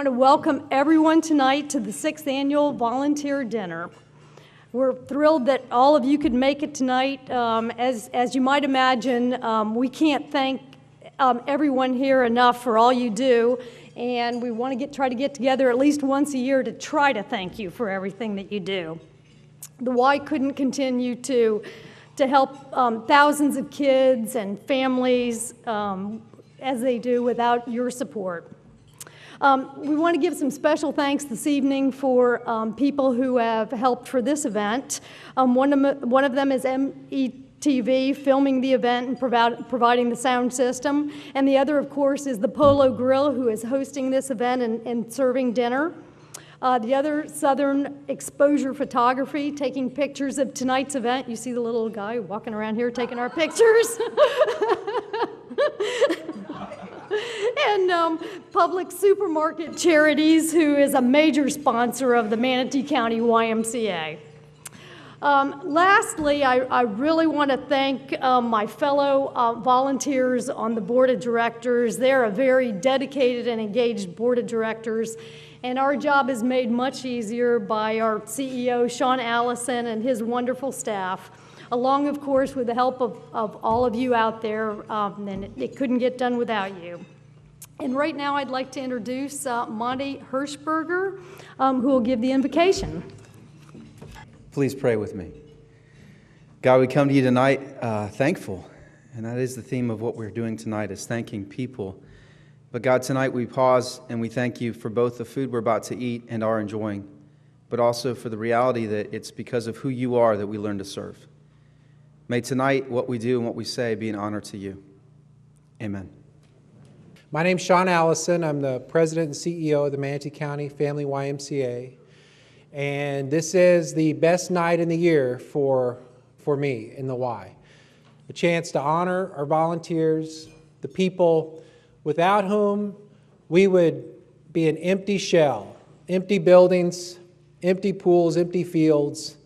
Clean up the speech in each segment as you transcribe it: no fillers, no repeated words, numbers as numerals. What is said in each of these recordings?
want to welcome everyone tonight to the 6th Annual Volunteer Dinner. We're thrilled that all of you could make it tonight. As you might imagine, we can't thank everyone here enough for all you do, and we want to try to get together at least once a year to try to thank you for everything that you do. The Y couldn't continue to help thousands of kids and families as they do without your support. We want to give some special thanks this evening for people who have helped for this event. One of them is METV, filming the event and providing the sound system. And the other, of course, is the Polo Grill, who is hosting this event and serving dinner. The other, Southern Exposure Photography, taking pictures of tonight's event. You see the little guy walking around here taking our pictures. And Public Supermarket Charities, who is a major sponsor of the Manatee County YMCA. Lastly, I really want to thank my fellow volunteers on the Board of Directors. They're a very dedicated and engaged Board of Directors, and our job is made much easier by our CEO, Sean Allison, and his wonderful staff, along, of course, with the help of all of you out there, and it couldn't get done without you. And right now, I'd like to introduce Monty Hirschberger, who will give the invocation. Please pray with me. God, we come to you tonight thankful, and that is the theme of what we're doing tonight, is thanking people. But God, tonight we pause and we thank you for both the food we're about to eat and are enjoying, but also for the reality that it's because of who you are that we learn to serve. May tonight what we do and what we say be an honor to you. Amen. My name's Sean Allison. I'm the president and CEO of the Manatee County Family YMCA. And this is the best night in the year for me in the Y. A chance to honor our volunteers, the people without whom we would be an empty shell, empty buildings, empty pools, empty fields.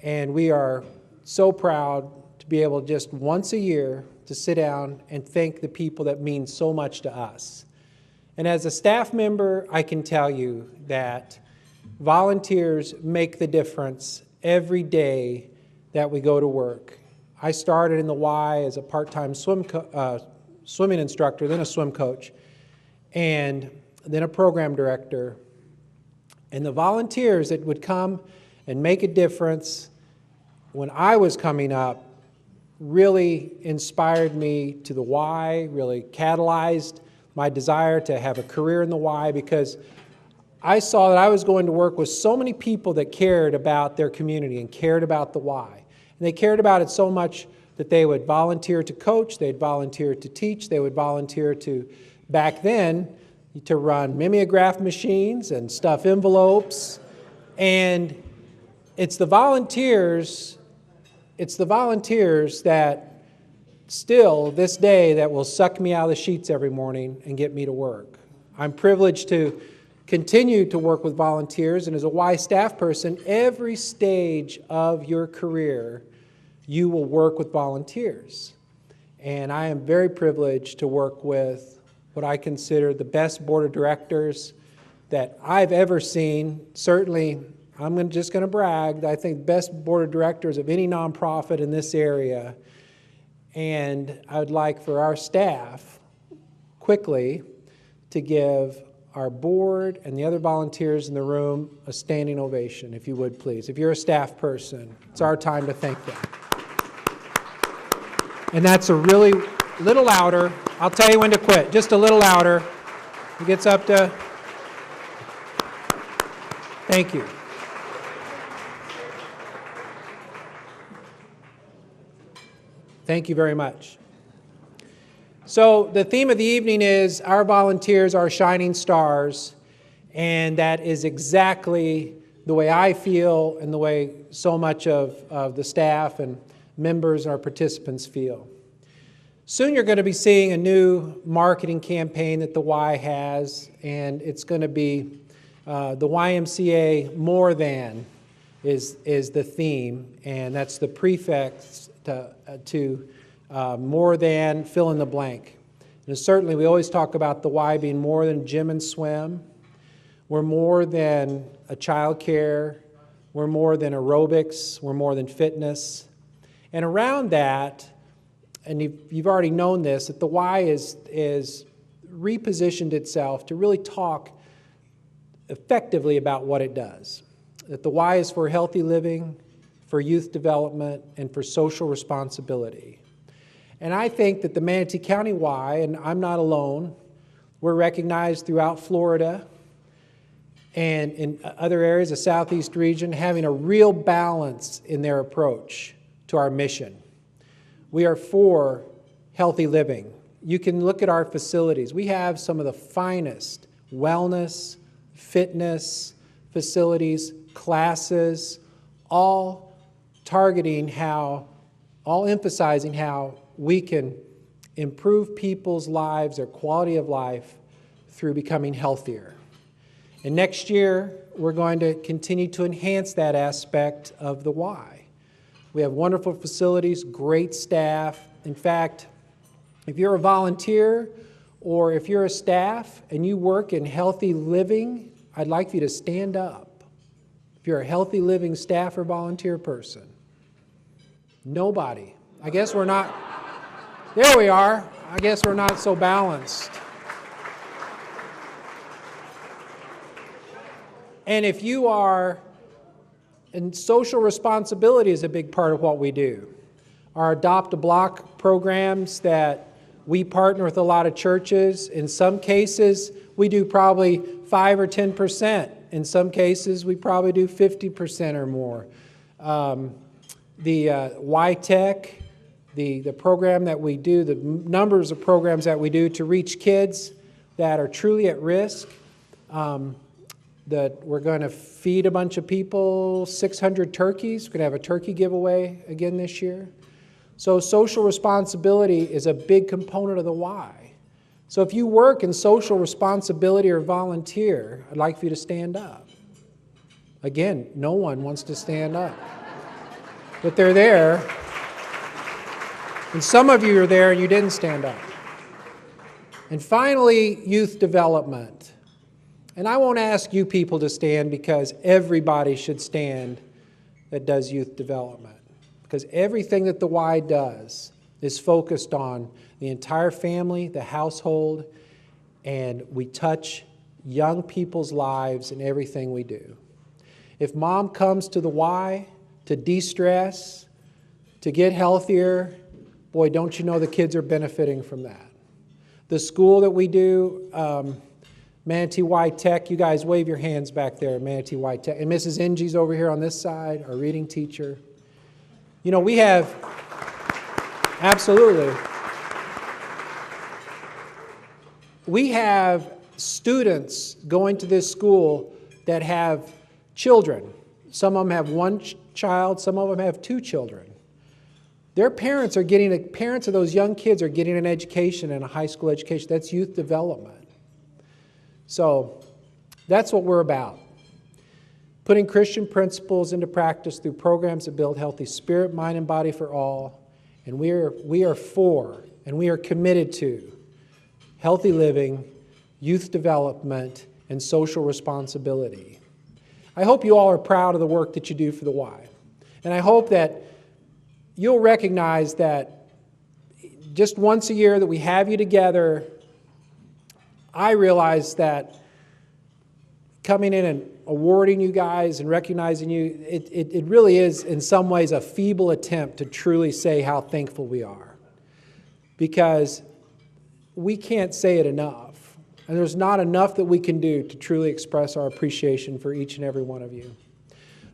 And we are so proud to be able just once a year to sit down and thank the people that mean so much to us. And as a staff member, I can tell you that volunteers make the difference every day that we go to work. I started in the Y as a part-time swimming instructor, then a swim coach, and then a program director. And the volunteers that would come and make a difference when I was coming up really inspired me to the Y, really catalyzed my desire to have a career in the Y, because I saw that I was going to work with so many people that cared about their community and cared about the Y. And they cared about it so much that they would volunteer to coach, they'd volunteer to teach, they would volunteer to, back then, to run mimeograph machines and stuff envelopes. And it's the volunteers that still, this day, that will suck me out of the sheets every morning and get me to work. I'm privileged to continue to work with volunteers, and as a Y staff person, every stage of your career, you will work with volunteers. And I am very privileged to work with what I consider the best board of directors that I've ever seen. Certainly, I'm just going to brag, I think best board of directors of any nonprofit in this area. And I would like for our staff quickly to give our board and the other volunteers in the room a standing ovation, if you would please. If you're a staff person, it's our time to thank them. And that's a really little louder. I'll tell you when to quit. Just a little louder. It gets up to. Thank you. Thank you very much. So the theme of the evening is our volunteers are shining stars, and that is exactly the way I feel and the way so much of the staff and members and our participants feel. Soon you're going to be seeing a new marketing campaign that the Y has, and it's going to be the YMCA More Than is the theme, and that's the prefix to more than fill in the blank. And certainly we always talk about the Y being more than gym and swim, We're more than a child care. We're more than aerobics. We're more than fitness. And around that, and you've already known this, that the Y is repositioned itself to really talk effectively about what it does. That the Y is for healthy living, for youth development, and for social responsibility. And I think that the Manatee County Y, and I'm not alone, we're recognized throughout Florida and in other areas, the Southeast region, having a real balance in their approach to our mission. We are for healthy living. You can look at our facilities. We have some of the finest wellness, fitness facilities, classes, all emphasizing how we can improve people's lives, their quality of life, through becoming healthier. And next year, we're going to continue to enhance that aspect of the Y. We have wonderful facilities, great staff. In fact, if you're a volunteer or if you're a staff and you work in healthy living, I'd like for you to stand up. If you're a healthy living staff or volunteer person. Nobody. I guess we're not. There we are. I guess we're not so balanced. And if you are, and social responsibility is a big part of what we do. Our Adopt a Block programs that we partner with a lot of churches. In some cases, we do probably 5 or 10%. In some cases, we probably do 50% or more. The YTech, the program that we do, the numbers of programs that we do to reach kids that are truly at risk, that we're going to feed a bunch of people 600 turkeys. We're going to have a turkey giveaway again this year. So social responsibility is a big component of the Y. So if you work in social responsibility or volunteer, I'd like for you to stand up. Again, no one wants to stand up. But they're there. And some of you are there and you didn't stand up. And finally, youth development. And I won't ask you people to stand because everybody should stand that does youth development. Because everything that the Y does is focused on the entire family, the household, and we touch young people's lives in everything we do. If mom comes to the Y to de-stress, to get healthier, boy, don't you know the kids are benefiting from that. The school that we do, Manatee Y Tech, you guys wave your hands back there, Manatee Y Tech. And Mrs. Inge's over here on this side, our reading teacher. You know, we have, absolutely. We have students going to this school that have children. Some of them have one child, some of them have 2 children. Their parents parents of those young kids are getting an education and a high school education. That's youth development. So that's what we're about. Putting Christian principles into practice through programs that build healthy spirit, mind, and body for all. And we are for, and we are committed to, healthy living, youth development, and social responsibility. I hope you all are proud of the work that you do for the Y. And I hope that you'll recognize that just once a year that we have you together, I realize that coming in and awarding you guys and recognizing you, it really is in some ways a feeble attempt to truly say how thankful we are. Because we can't say it enough. And there's not enough that we can do to truly express our appreciation for each and every one of you.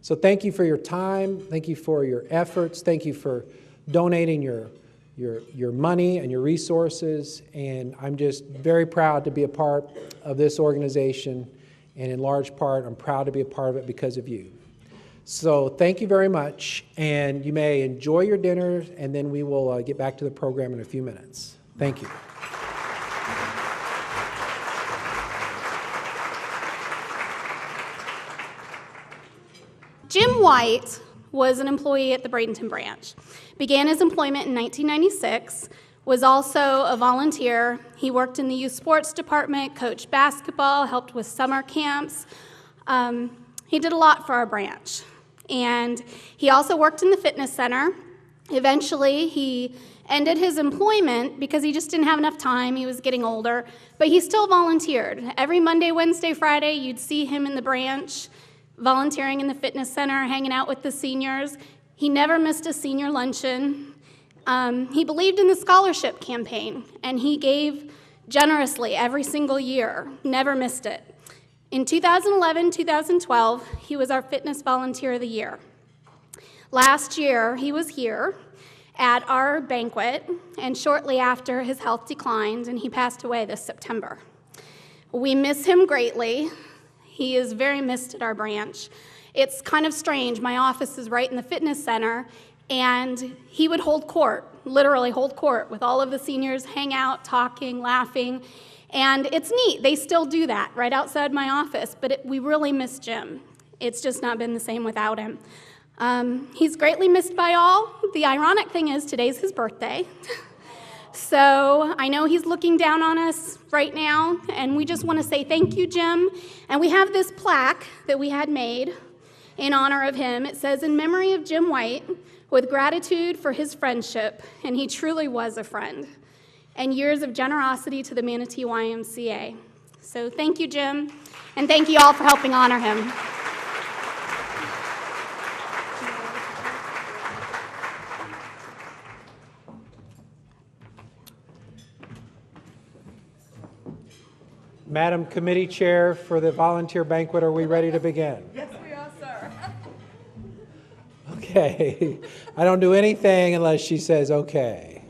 So thank you for your time. Thank you for your efforts. Thank you for donating your money and your resources. And I'm just very proud to be a part of this organization. And in large part, I'm proud to be a part of it because of you. So thank you very much. And you may enjoy your dinner, and then we will get back to the program in a few minutes. Thank you. Jim White was an employee at the Bradenton branch. Began his employment in 1996 was also a volunteer. He worked in the youth sports department, coached basketball, helped with summer camps. He did a lot for our branch. And he also worked in the fitness center. Eventually, he ended his employment because he just didn't have enough time. He was getting older, but he still volunteered. Every Monday, Wednesday, Friday, you'd see him in the branch, volunteering in the fitness center, hanging out with the seniors. He never missed a senior luncheon. He believed in the scholarship campaign, and he gave generously every single year, never missed it. In 2011, 2012, he was our Fitness Volunteer of the Year. Last year, he was here at our banquet, and shortly after, his health declined, and he passed away this September. We miss him greatly. He is very missed at our branch. It's kind of strange. My office is right in the fitness center, and he would hold court, literally hold court, with all of the seniors, hang out, talking, laughing, and it's neat. They still do that right outside my office, but we really miss Jim. It's just not been the same without him. He's greatly missed by all. The ironic thing is today's his birthday. So I know he's looking down on us right now, and we just want to say thank you, Jim. And we have this plaque that we had made in honor of him. It says, "In memory of Jim White, with gratitude for his friendship," and he truly was a friend, "and years of generosity to the Manatee YMCA." So thank you, Jim, and thank you all for helping honor him. Madam Committee Chair for the volunteer banquet, are we ready to begin? Yes, we are, sir. Okay. I don't do anything unless she says okay.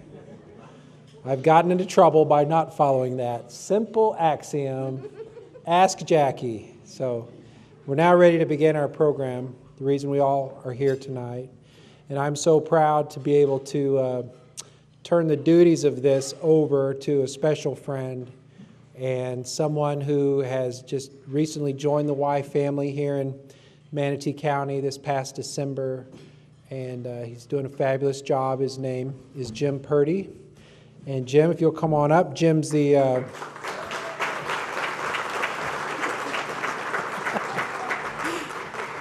I've gotten into trouble by not following that simple axiom. Ask Jackie. So we're now ready to begin our program, the reason we all are here tonight. And I'm so proud to be able to turn the duties of this over to a special friend and someone who has just recently joined the Y family here in Manatee County this past December. And he's doing a fabulous job. His name is Jim Purdy. And Jim, if you'll come on up, Jim's the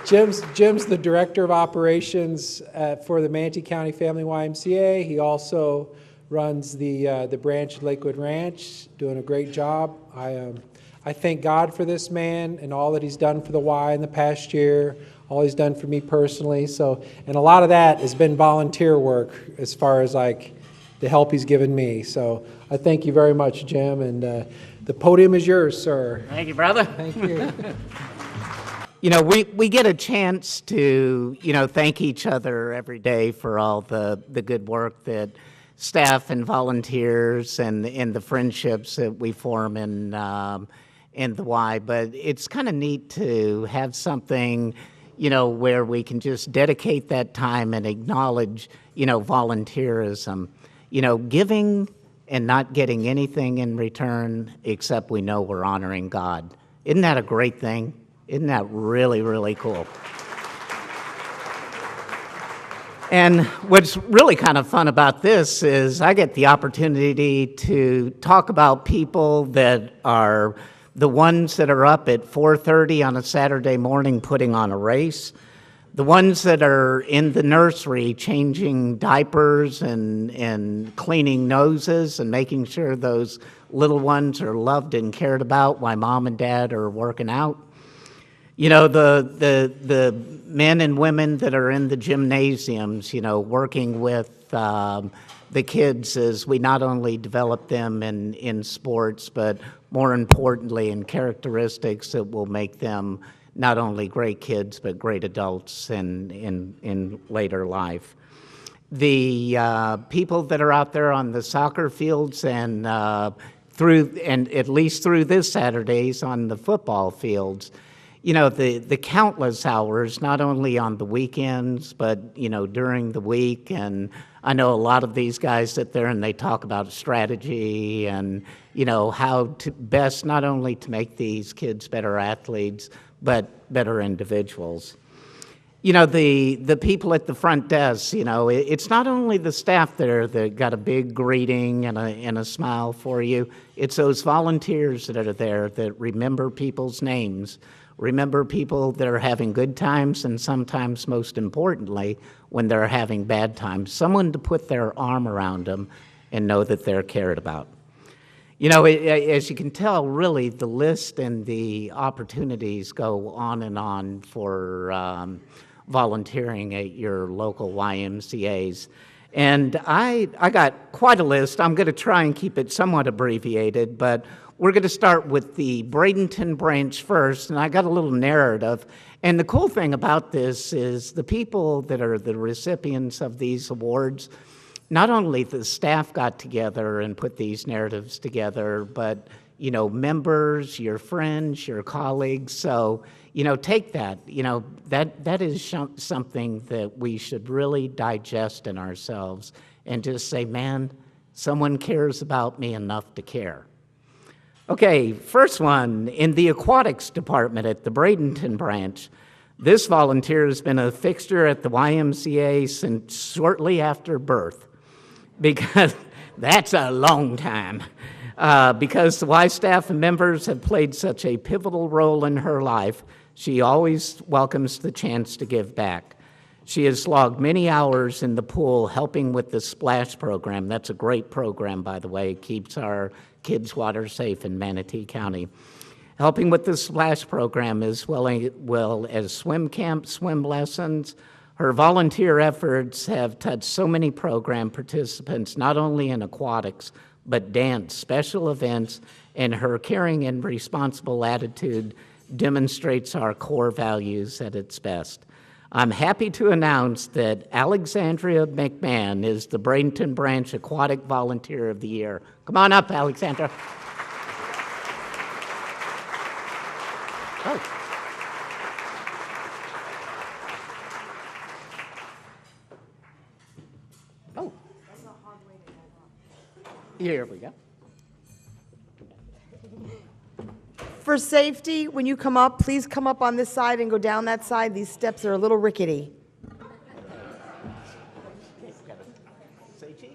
Jim's the Director of Operations for the Manatee County Family YMCA. He also runs the branch at Lakewood Ranch, doing a great job. I thank God for this man and all that he's done for the Y in the past year, all he's done for me personally. So, and a lot of that has been volunteer work as far as like the help he's given me. So I thank you very much, Jim, and the podium is yours, sir. Thank you, brother. Thank you. You know, we get a chance to, thank each other every day for all the good work that staff and volunteers and the friendships that we form in the Y. But it's kind of neat to have something, where we can just dedicate that time and acknowledge, volunteerism. Giving and not getting anything in return except we know we're honoring God. Isn't that a great thing? Isn't that really, really cool? And what's really kind of fun about this is I get the opportunity to talk about people that are the ones that are up at 4:30 on a Saturday morning putting on a race, the ones that are in the nursery changing diapers and cleaning noses and making sure those little ones are loved and cared about while mom and dad are working out. The men and women that are in the gymnasiums, working with the kids as we not only develop them in sports, but more importantly in characteristics that will make them not only great kids, but great adults in later life. The people that are out there on the soccer fields and at least through this Saturdays on the football fields, the countless hours, not only on the weekends, but, during the week. And I know a lot of these guys sit there and they talk about strategy and, how to best not only to make these kids better athletes, but better individuals. You know, the people at the front desk, you know, it's not only the staff there that got a big greeting and a smile for you. It's those volunteers that are there that remember people's names, remember people that are having good times, and sometimes, most importantly, when they're having bad times. Someone to put their arm around them and know that they're cared about. You know, as you can tell, really, the list and the opportunities go on and on for volunteering at your local YMCAs. And I got quite a list. I'm going to try and keep it somewhat abbreviated, but we're going to start with the Bradenton branch first, and I got a little narrative. And the cool thing about this is the people that are the recipients of these awards, not only the staff got together and put these narratives together, but, you know, members, your friends, your colleagues. So, you know, take that. You know, that is something that we should really digest in ourselves and just say, man, someone cares about me enough to care. Okay, first one, in the aquatics department at the Bradenton branch. This volunteer has been a fixture at the YMCA since shortly after birth, because that's a long time. Because the Y staff and members have played such a pivotal role in her life, she always welcomes the chance to give back. She has logged many hours in the pool helping with the SPLASH program. That's a great program, by the way. It keeps our kids' water safe in Manatee County. Helping with the SPLASH program as well as swim camp, swim lessons. Her volunteer efforts have touched so many program participants, not only in aquatics, but dance, special events, and her caring and responsible attitude demonstrates our core values at its best. I'm happy to announce that Alexandria McMahon is the Bradenton Branch Aquatic Volunteer of the Year. Come on up, Alexandra. Oh. Oh. Here we go. For safety, when you come up, please come up on this side and go down that side. These steps are a little rickety. Say cheese.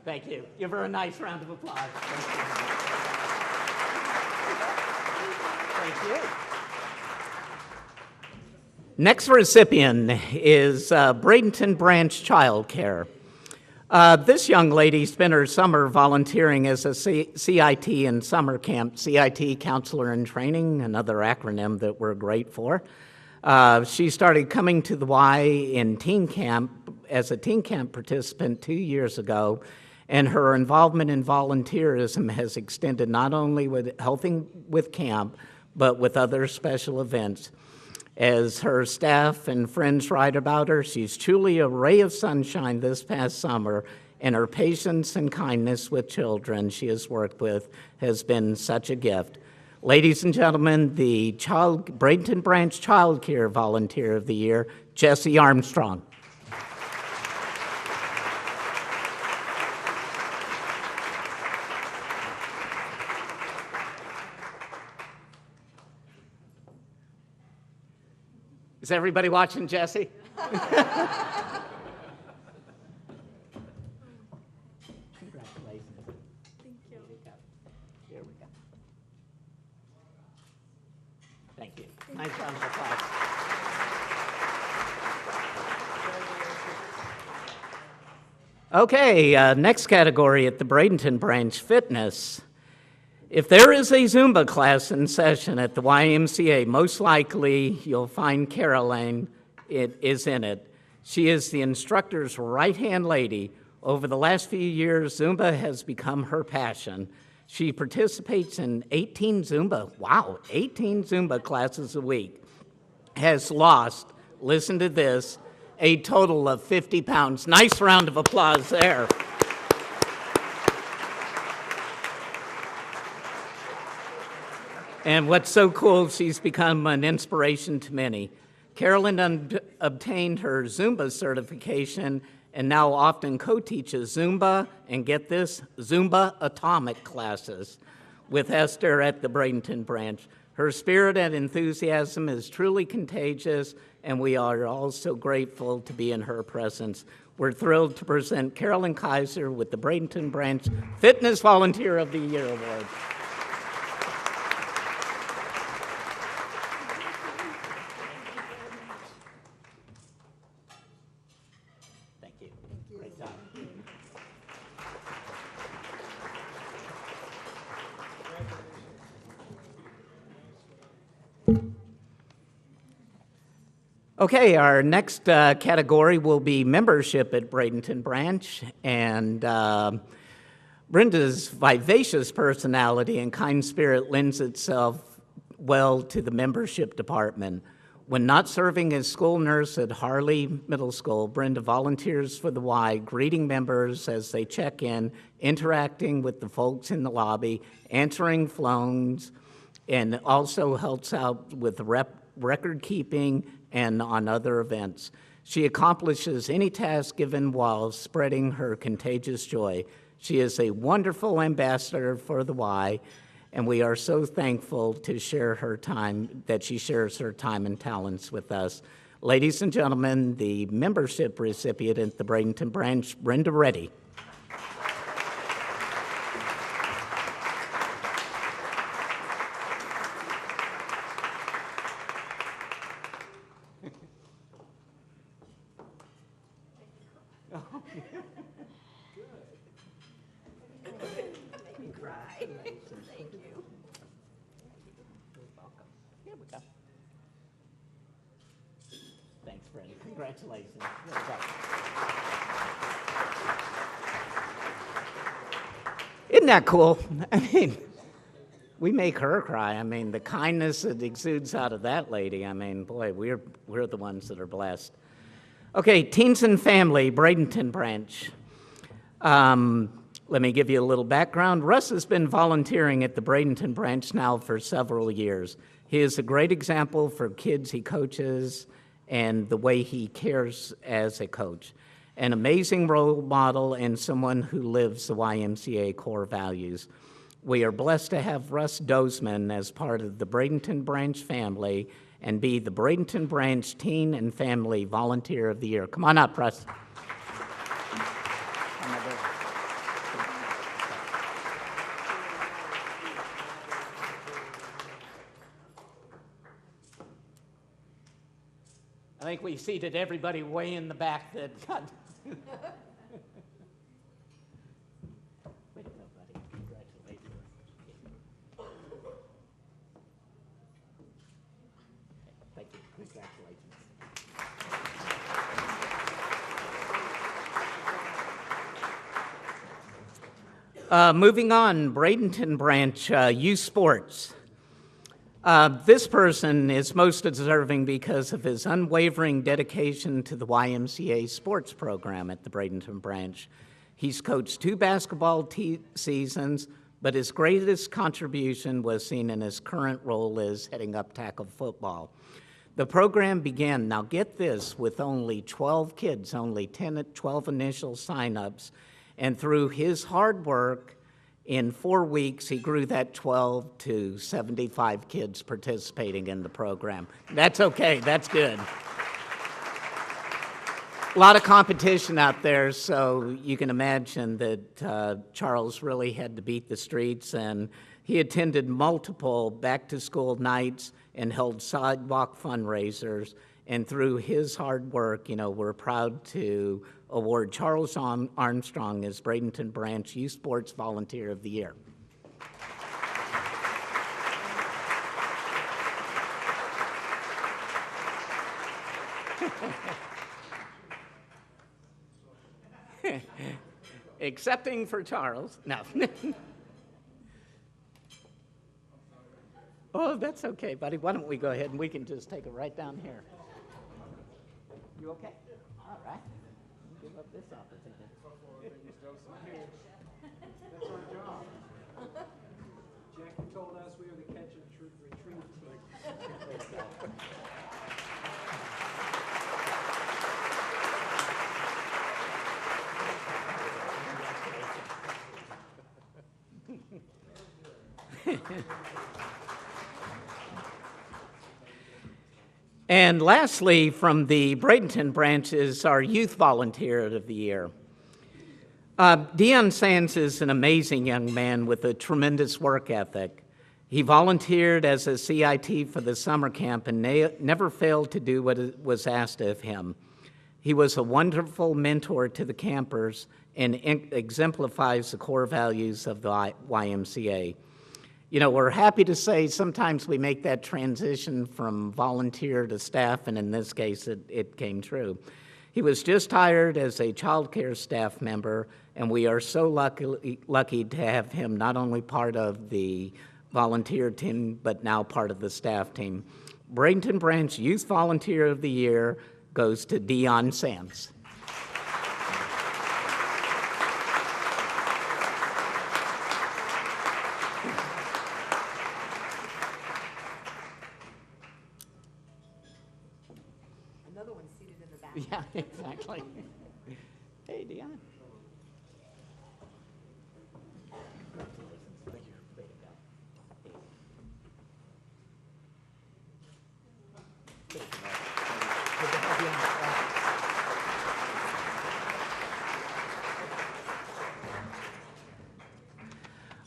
Thank you. Give her a nice round of applause. Thank you. Next recipient is Bradenton Branch Child Care. This young lady spent her summer volunteering as a CIT in summer camp, CIT Counselor in Training, another acronym that we're great for. She started coming to the Y in teen camp as a teen camp participant 2 years ago, and her involvement in volunteerism has extended not only with helping with camp, but with other special events. As her staff and friends write about her, she's truly a ray of sunshine this past summer, and her patience and kindness with children she has worked with has been such a gift. Ladies and gentlemen, the Bradenton Branch Child Care Volunteer of the Year, Jessie Armstrong. Is everybody watching Jessie? Congratulations. Thank you. Here we go. Thank you. Nice round of applause. Okay, next category at the Bradenton Branch, fitness. If there is a Zumba class in session at the YMCA, most likely you'll find Caroline is in it. She is the instructor's right-hand lady. Over the last few years, Zumba has become her passion. She participates in 18 Zumba classes a week. Has lost, listen to this, a total of 50 pounds. Nice round of applause there. And what's so cool, she's become an inspiration to many. Carolyn obtained her Zumba certification and now often co-teaches Zumba, and get this, Zumba Atomic classes with Esther at the Bradenton Branch. Her spirit and enthusiasm is truly contagious, and we are all so grateful to be in her presence. We're thrilled to present Carolyn Kaiser with the Bradenton Branch Fitness Volunteer of the Year Award. Thank you. Great job. Okay, our next category will be membership at Bradenton Branch, and Brenda's vivacious personality and kind spirit lends itself well to the membership department. When not serving as school nurse at Harley Middle School, Brenda volunteers for the Y, greeting members as they check in, interacting with the folks in the lobby, answering phones, and also helps out with record keeping and on other events. She accomplishes any task given while spreading her contagious joy. She is a wonderful ambassador for the Y, and we are so thankful to share her time, that she shares her time and talents with us. Ladies and gentlemen, the membership recipient at the Bradenton Branch, Brenda Reddy. Thanks, Brenda. Congratulations. Well done. Isn't that cool? I mean, we make her cry. I mean, the kindness that exudes out of that lady, I mean, boy, we're the ones that are blessed. Okay, Teens and Family, Bradenton Branch. Let me give you a little background. Russ has been volunteering at the Bradenton Branch now for several years. He is a great example for kids he coaches and the way he cares as a coach. An amazing role model and someone who lives the YMCA core values. We are blessed to have Russ Dozeman as part of the Bradenton Branch family and be the Bradenton Branch Teen and Family Volunteer of the Year. Come on up, Russ. I think we seated everybody way in the back that got. Way to go, buddy. Congratulations. Thank you. Congratulations. Moving on, Bradenton Branch Youth Sports. This person is most deserving because of his unwavering dedication to the YMCA sports program at the Bradenton Branch. He's coached 2 basketball seasons, but his greatest contribution was seen in his current role as heading up tackle football. The program began, now get this, with only 12 kids, only 12 initial signups, and through his hard work, in 4 weeks, he grew that 12 to 75 kids participating in the program. That's okay, that's good. A lot of competition out there, so you can imagine that Charles really had to beat the streets, and he attended multiple back-to-school nights and held sidewalk fundraisers. And through his hard work, you know, we're proud to award Charles Armstrong as Bradenton Branch Youth Sports Volunteer of the Year. Excepting for Charles. No. Oh, that's okay, buddy. Why don't we go ahead and we can just take it right down here. You okay? All right. Give up this opportunity. That's our job. Jackie told us we were the catch and retrieve team. And lastly, from the Bradenton branch is our Youth Volunteer of the Year. Deion Sands is an amazing young man with a tremendous work ethic. He volunteered as a CIT for the summer camp and never failed to do what was asked of him. He was a wonderful mentor to the campers and exemplifies the core values of the YMCA. You know, we're happy to say sometimes we make that transition from volunteer to staff, and in this case, it came true. He was just hired as a child care staff member, and we are so lucky to have him not only part of the volunteer team, but now part of the staff team. Bradenton Branch Youth Volunteer of the Year goes to Deion Sands. Another one seated in the back. Yeah, exactly. Hey, Deion.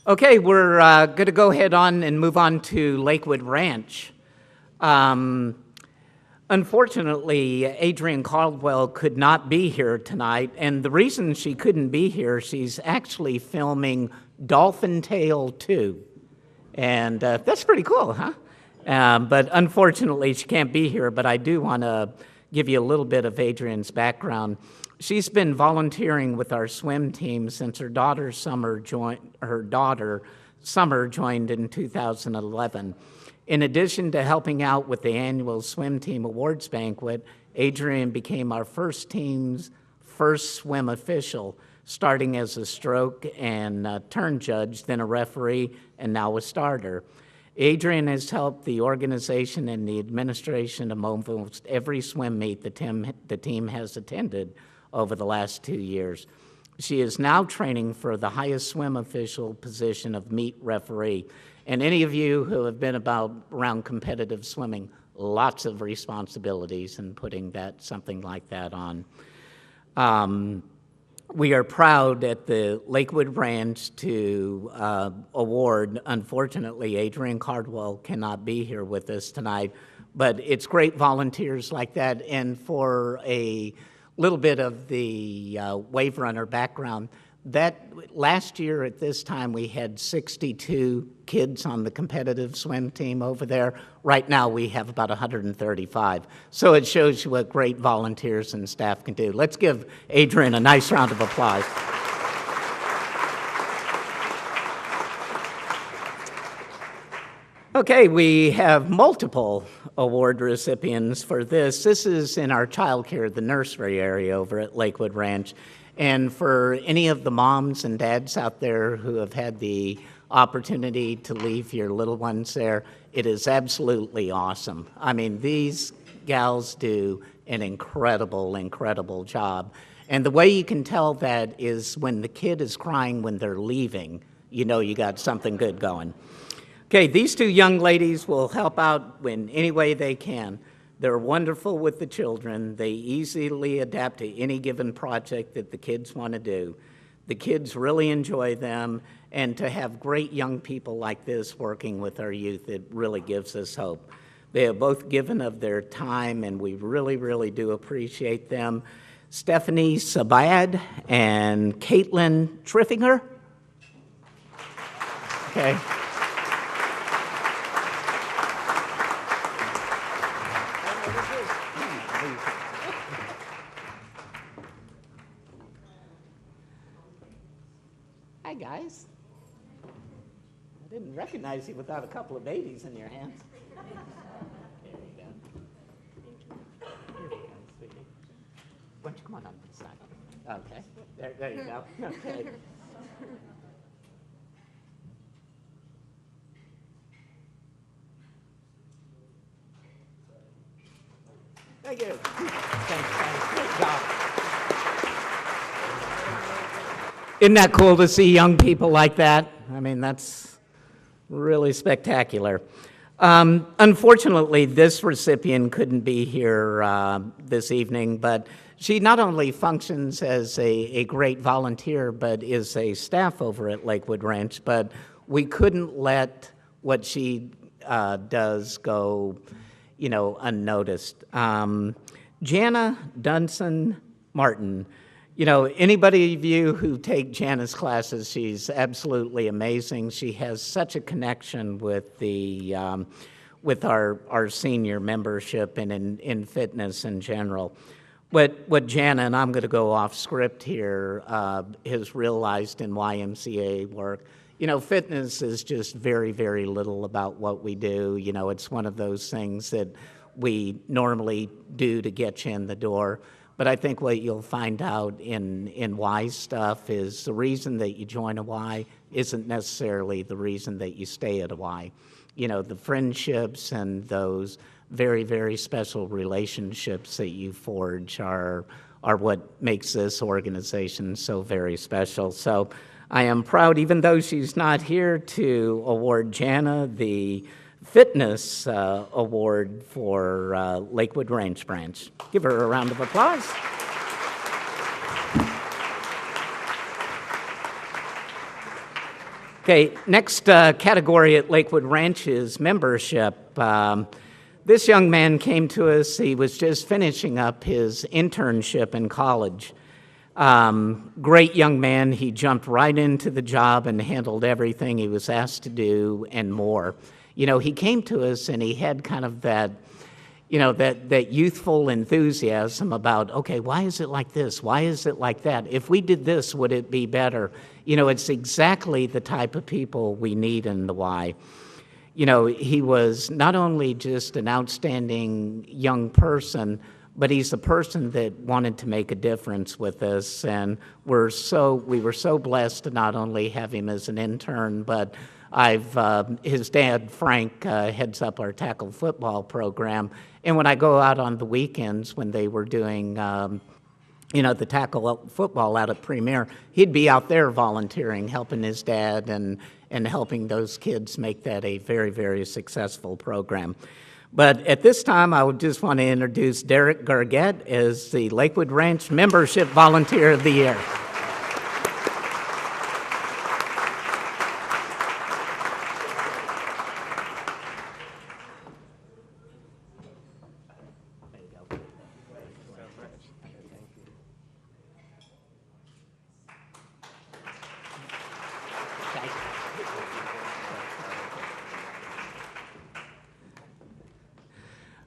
Okay, we're going to go ahead on and move on to Lakewood Ranch. Unfortunately, Adrienne Caldwell could not be here tonight, and the reason she couldn't be here, she's actually filming Dolphin Tale 2. And that's pretty cool, huh? But unfortunately, she can't be here, but I do want to give you a little bit of Adrienne's background. She's been volunteering with our swim team since her daughter Summer joined in 2011. In addition to helping out with the annual swim team awards banquet, Adrienne became our team's first swim official, starting as a stroke and turn judge, then a referee, and now a starter. Adrienne has helped the organization and the administration of almost every swim meet the team has attended over the last 2 years. She is now training for the highest swim official position of meet referee. And any of you who have been around competitive swimming, lots of responsibilities in putting something like that on. We are proud at the Lakewood Ranch to award, unfortunately, Adrienne Caldwell cannot be here with us tonight, but it's great volunteers like that. And for a little bit of the wave runner background, that last year at this time we had 62 kids on the competitive swim team over there. Right now we have about 135. So it shows you what great volunteers and staff can do. Let's give Adrienne a nice round of applause. Okay, we have multiple award recipients for this. This is in our child care, the nursery area over at Lakewood Ranch. And for any of the moms and dads out there who have had the opportunity to leave your little ones there, it is absolutely awesome. I mean, these gals do an incredible, incredible job. And the way you can tell that is when the kid is crying when they're leaving, you know you got something good going. Okay, these two young ladies will help out in any way they can. They're wonderful with the children. They easily adapt to any given project that the kids want to do. The kids really enjoy them, and to have great young people like this working with our youth, it really gives us hope. They have both given of their time, and we really, really do appreciate them. Stephanie Sabad and Caitlin Triffinger. Okay. Hi, guys. I didn't recognize you without a couple of babies in your hands. There you go. Here you go, sweetie. Why don't you come on this side? Okay. There you go. Okay. Thank you. Thanks. Great job. Isn't that cool to see young people like that? I mean, that's really spectacular. Unfortunately, this recipient couldn't be here this evening, but she not only functions as a great volunteer, but is a staff over at Lakewood Ranch, but we couldn't let what she does go, unnoticed. Jana Dunson Martin. Anybody of you who take Jana's classes, she's absolutely amazing. She has such a connection with with our senior membership and in fitness in general. What Jana, and I'm going to go off script here, has realized in YMCA work, fitness is just very, very little about what we do. It's one of those things that we normally do to get you in the door. But I think what you'll find out in Y stuff is the reason that you join a Y isn't necessarily the reason that you stay at a Y. The friendships and those very, very special relationships that you forge are what makes this organization so very special. So I am proud, even though she's not here, to award Jana the Fitness Award for Lakewood Ranch Branch. Give her a round of applause. Okay, next category at Lakewood Ranch is membership. This young man came to us. He was just finishing up his internship in college. Great young man. He jumped right into the job and handled everything he was asked to do and more. He came to us and he had kind of that, that youthful enthusiasm about, okay, why is it like this? Why is it like that? If we did this, would it be better? It's exactly the type of people we need in the Y. He was not only just an outstanding young person, but he's a person that wanted to make a difference with us. And we were so blessed to not only have him as an intern, but his dad, Frank, heads up our tackle football program. And when I go out on the weekends when they were doing, the tackle football out at Premier, he'd be out there volunteering, helping his dad and helping those kids make that a very, very successful program. But at this time, I would just want to introduce Derek Gargett as the Lakewood Ranch Membership Volunteer of the Year.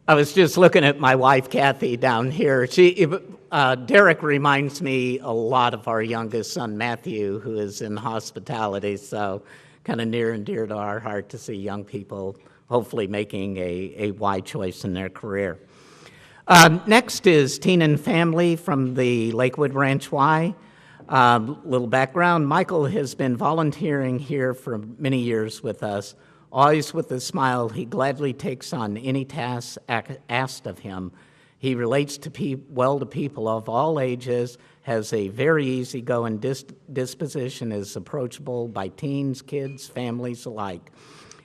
I was just looking at my wife, Kathy, down here. Derek reminds me a lot of our youngest son, Matthew, who is in hospitality, so kind of near and dear to our heart to see young people hopefully making a Y choice in their career. Next is Teen and Family from the Lakewood Ranch Y. Little background, Michael has been volunteering here for many years with us. Always with a smile, he gladly takes on any tasks asked of him. He relates well to people of all ages, has a very easygoing disposition, is approachable by teens, kids, families alike.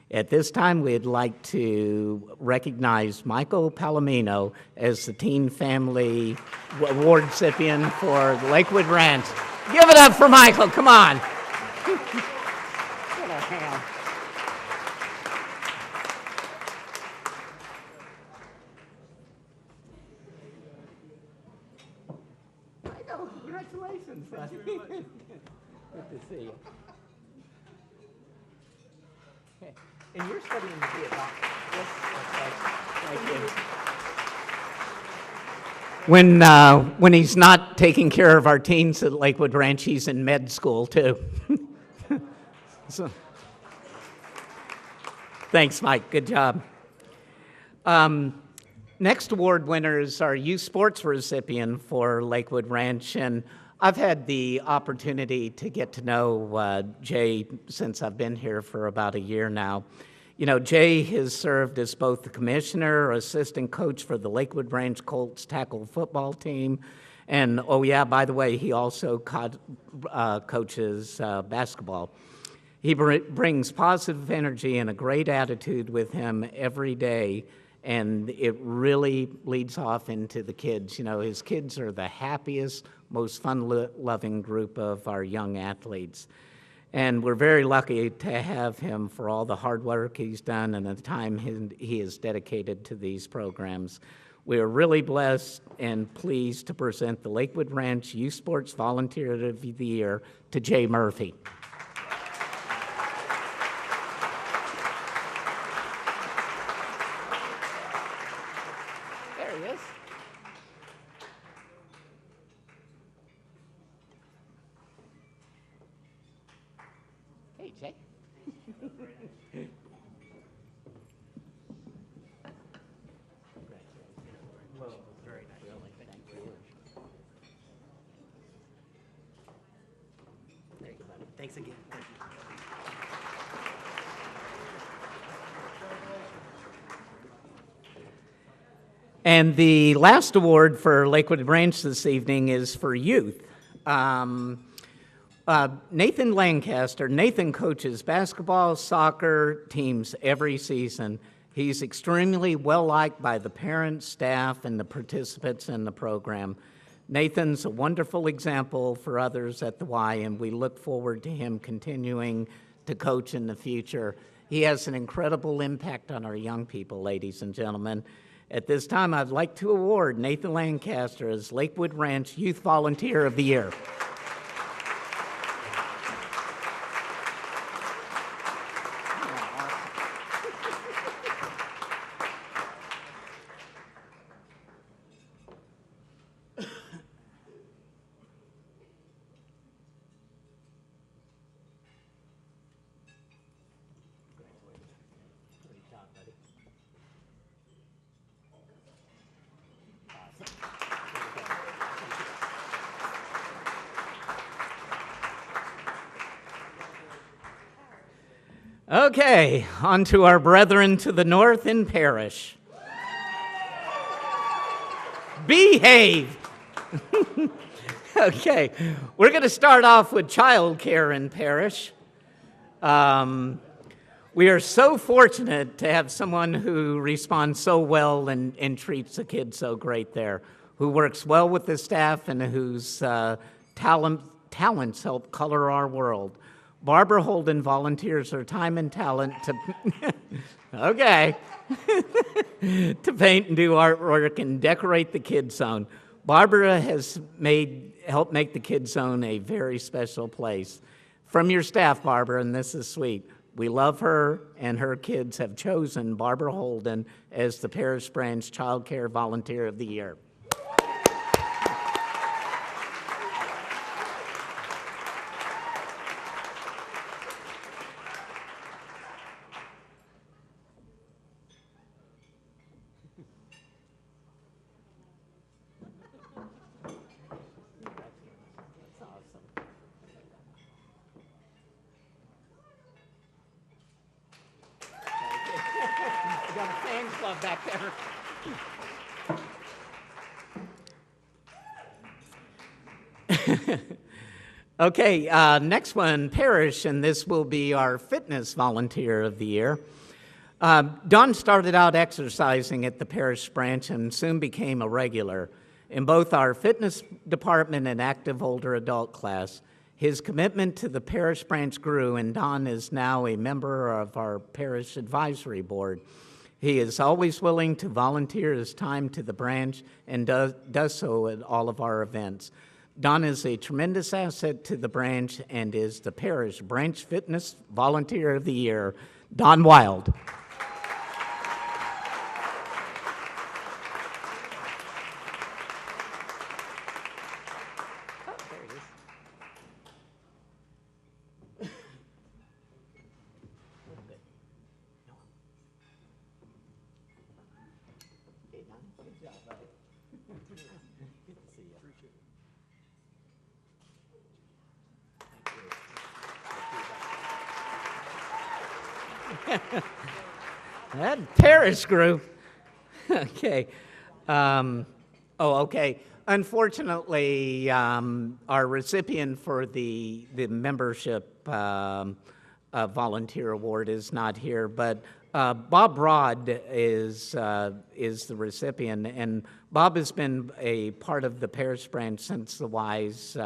At this time, we'd like to recognize Michael Palomino as the Teen Family Award recipient for Lakewood Ranch. Give it up for Michael, come on. Give it a hand. Congratulations. Thank you very much. Good to see you. Okay. And you're studying Vietnam. Yes. Okay. Thank you. When he's not taking care of our teens at Lakewood Ranch, he's in med school too. So, thanks, Mike. Good job. Next award winner is our youth sports recipient for Lakewood Ranch, and I've had the opportunity to get to know Jay since I've been here for about a year now. Jay has served as both the commissioner or assistant coach for the Lakewood Ranch Colts tackle football team, and oh yeah, by the way, he also coaches basketball. He brings positive energy and a great attitude with him every day, and it really leads off into the kids. You know, his kids are the happiest, most fun-loving group of our young athletes. And we're very lucky to have him for all the hard work he's done and the time he has dedicated to these programs. We are really blessed and pleased to present the Lakewood Ranch Youth Sports Volunteer of the Year to Jay Murphy. There he is. Hey, Jay. Thanks again. Thank you. And the last award for Lakewood Ranch this evening is for youth. Nathan Lancaster. Nathan coaches basketball, soccer teams every season. He's extremely well-liked by the parents, staff, and the participants in the program. Nathan's a wonderful example for others at the Y, and we look forward to him continuing to coach in the future. He has an incredible impact on our young people, ladies and gentlemen. At this time, I'd like to award Nathan Lancaster as Lakewood Ranch Youth Volunteer of the Year. Okay, on to our brethren to the north in Parrish. Behave! Okay, we're going to start off with child care in Parrish. We are so fortunate to have someone who responds so well and treats the kids so great there, who works well with the staff and whose talents help color our world. Barbara Holden volunteers her time and talent to, okay, to paint and do artwork and decorate the Kids Zone. Barbara has helped make the Kids Zone a very special place. From your staff, Barbara, and this is sweet, we love her, and her kids have chosen Barbara Holden as the Parrish Branch Child Care Volunteer of the Year. We got a fan club back there. Okay, next one, Parrish, and this will be our Fitness Volunteer of the Year. Don started out exercising at the Parrish Branch and soon became a regular in both our fitness department and active older adult class. His commitment to the Parrish Branch grew, and Don is now a member of our Parish Advisory Board. He is always willing to volunteer his time to the branch and does so at all of our events. Don is a tremendous asset to the branch and is the Parish Branch Fitness Volunteer of the Year, Don Wild. That Parrish group. Okay. Okay. Unfortunately, our recipient for the membership Volunteer Award is not here, but Bob Broad is the recipient, and Bob has been a part of the parish branch since the Y's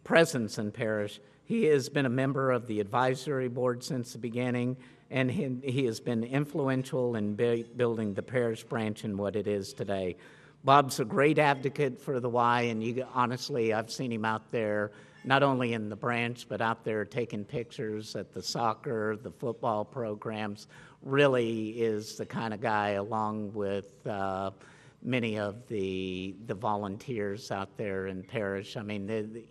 presence in parish. He has been a member of the advisory board since the beginning, and he has been influential in building the parish branch in what it is today. Bob's a great advocate for the Y, and honestly, I've seen him out there, not only in the branch, but out there taking pictures at the soccer, the football programs. Really is the kind of guy, along with many of the volunteers out there in parish. I mean,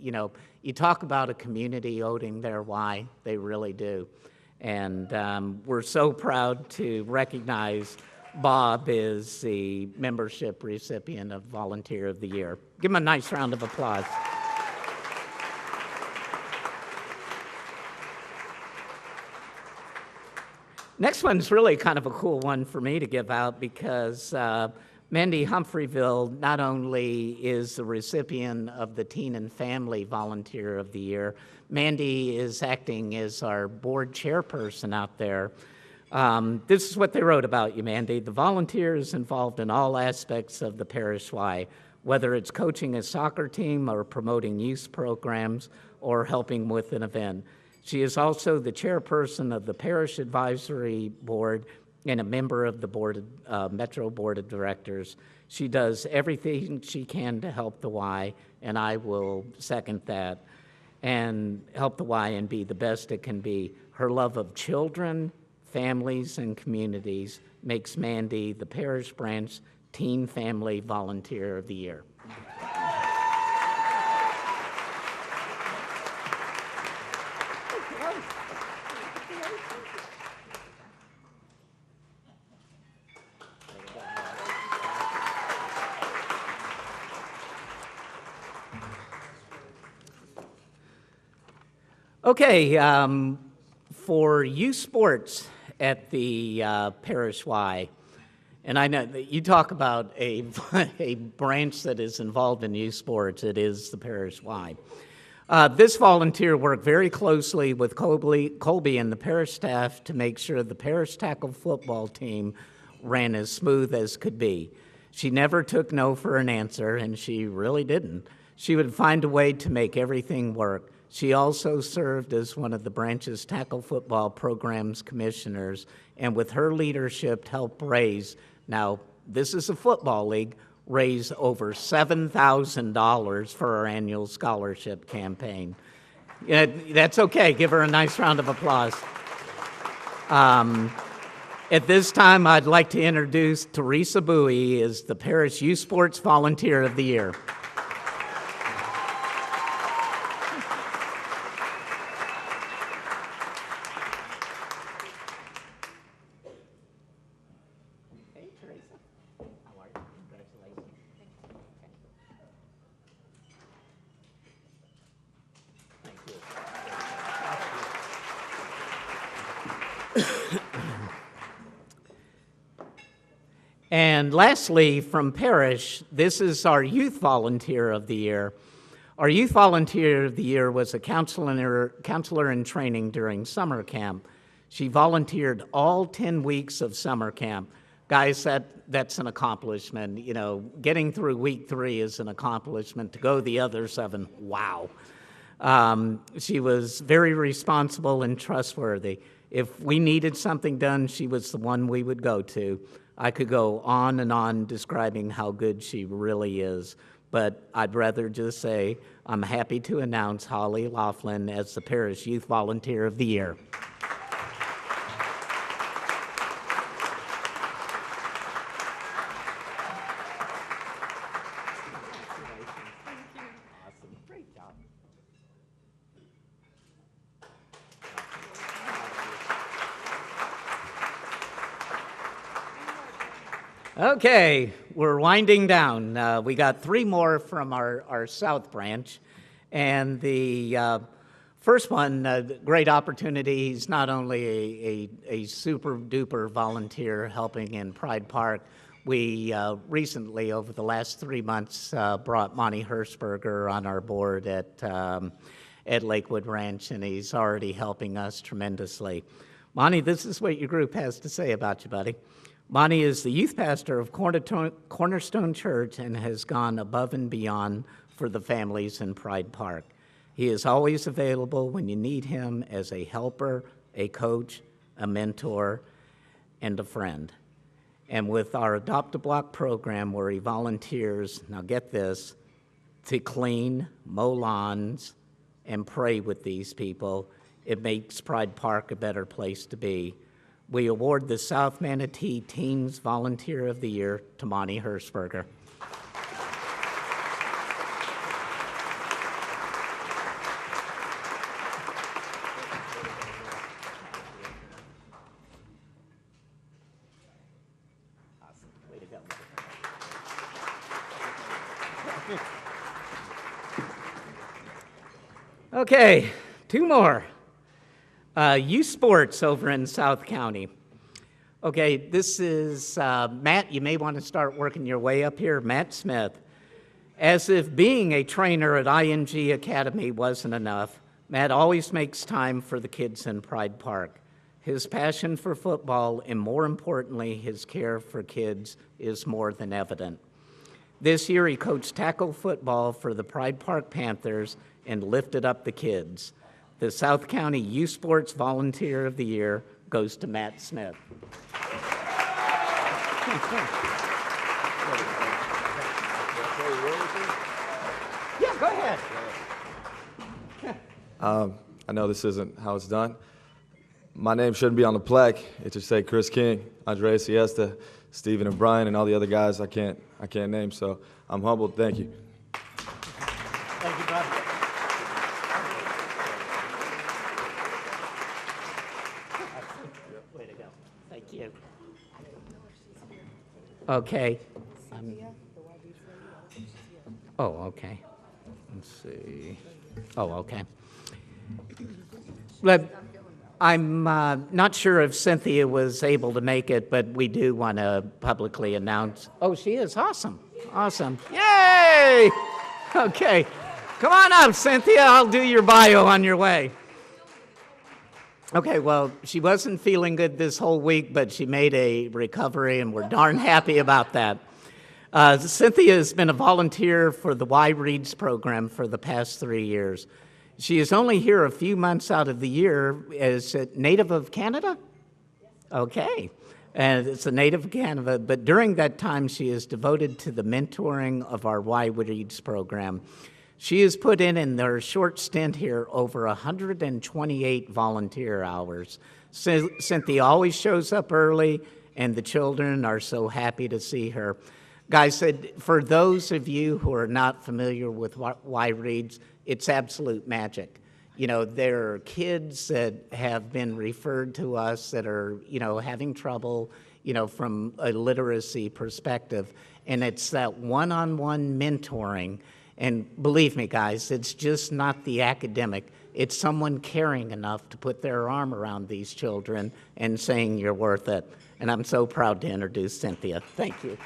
you talk about a community owning their Y, they really do. And we're so proud to recognize Bob is the membership recipient of Volunteer of the Year. Give him a nice round of applause. Next one's really kind of a cool one for me to give out because Mandy Humphreyville not only is the recipient of the Teen and Family Volunteer of the Year, Mandy is acting as our board chairperson out there. This is what they wrote about you, Mandy. The volunteer is involved in all aspects of the parish Y, whether it's coaching a soccer team or promoting youth programs or helping with an event. She is also the chairperson of the Parish Advisory Board and a member of the Metro Board of Directors. She does everything she can to help the Y, and I will second that, and help the Y and be the best it can be. Her love of children, families, and communities makes Mandy the Parish Branch Teen Family Volunteer of the Year. Okay, for youth sports at the Parish Y, and I know that you talk about a branch that is involved in youth sports, it is the Parish Y. This volunteer worked very closely with Colby and the parish staff to make sure the parish tackle football team ran as smooth as could be. She never took no for an answer, and she really didn't. She would find a way to make everything work. She also served as one of the branch's tackle football program's commissioners, and with her leadership helped raise, now this is a football league, raise over $7,000 for our annual scholarship campaign. That's okay, give her a nice round of applause. At this time, I'd like to introduce Teresa Bowie as the Parish Youth Sports Volunteer of the Year. And lastly, from Parish, this is our Youth Volunteer of the Year. Our Youth Volunteer of the Year was a counselor in training during summer camp. She volunteered all 10 weeks of summer camp. Guys, that's an accomplishment. You know, getting through week 3 is an accomplishment. To go the other 7, wow. She was very responsible and trustworthy. If we needed something done, she was the one we would go to. I could go on and on describing how good she really is, but I'd rather just say I'm happy to announce Holly Laughlin as the Parish Youth Volunteer of the Year. Okay, we're winding down. We got 3 more from our South Branch. And the first one, great opportunity. He's not only a super-duper volunteer helping in Pride Park. We recently, over the last 3 months, brought Monty Hirschberger on our board at Lakewood Ranch, and he's already helping us tremendously. Monty, this is what your group has to say about you, buddy. Monty is the youth pastor of Cornerstone Church and has gone above and beyond for the families in Pride Park. He is always available when you need him as a helper, a coach, a mentor, and a friend. And with our Adopt a Block program, where he volunteers, now get this, to clean, mow lawns, and pray with these people, it makes Pride Park a better place to be. We award the South Manatee Teens Volunteer of the Year to Monty Hirschberger. Okay, two more. Youth sports over in South County. Okay, this is Matt. You may want to start working your way up here. Matt Smith. As if being a trainer at ING Academy wasn't enough, Matt always makes time for the kids in Pride Park. His passion for football, and more importantly, his care for kids, is more than evident. This year, he coached tackle football for the Pride Park Panthers and lifted up the kids. The South County Youth Sports Volunteer of the Year goes to Matt Smith. Yeah, go ahead. I know this isn't how it's done. My name shouldn't be on the plaque. It should say Chris King, Andrea Siesta, Stephen and Brian, and all the other guys I can't name. So I'm humbled. Thank you. Thank you, brother. Way to go. Thank you. Okay. Oh, okay. Let's see. Oh, okay. I'm not sure if Cynthia was able to make it, but we do want to publicly announce. Oh, she is. Awesome. Awesome. Yay! Okay. Come on up, Cynthia. I'll do your bio on your way. Okay, well, she wasn't feeling good this whole week, but she made a recovery, and we're darn happy about that. Cynthia has been a volunteer for the Y Reads program for the past 3 years. She is only here a few months out of the year. Is it native of Canada? Okay. And it's a native of Canada, but during that time, she is devoted to the mentoring of our Y Reads program. She has put in their short stint here over 128 volunteer hours. Cynthia always shows up early, and the children are so happy to see her. Guys, for those of you who are not familiar with Y Reads, it's absolute magic. You know, there are kids that have been referred to us that are, having trouble, from a literacy perspective. And it's that one-on-one mentoring. And believe me, guys, it's just not the academic. It's someone caring enough to put their arm around these children and saying you're worth it. And I'm so proud to introduce Cynthia. Thank you.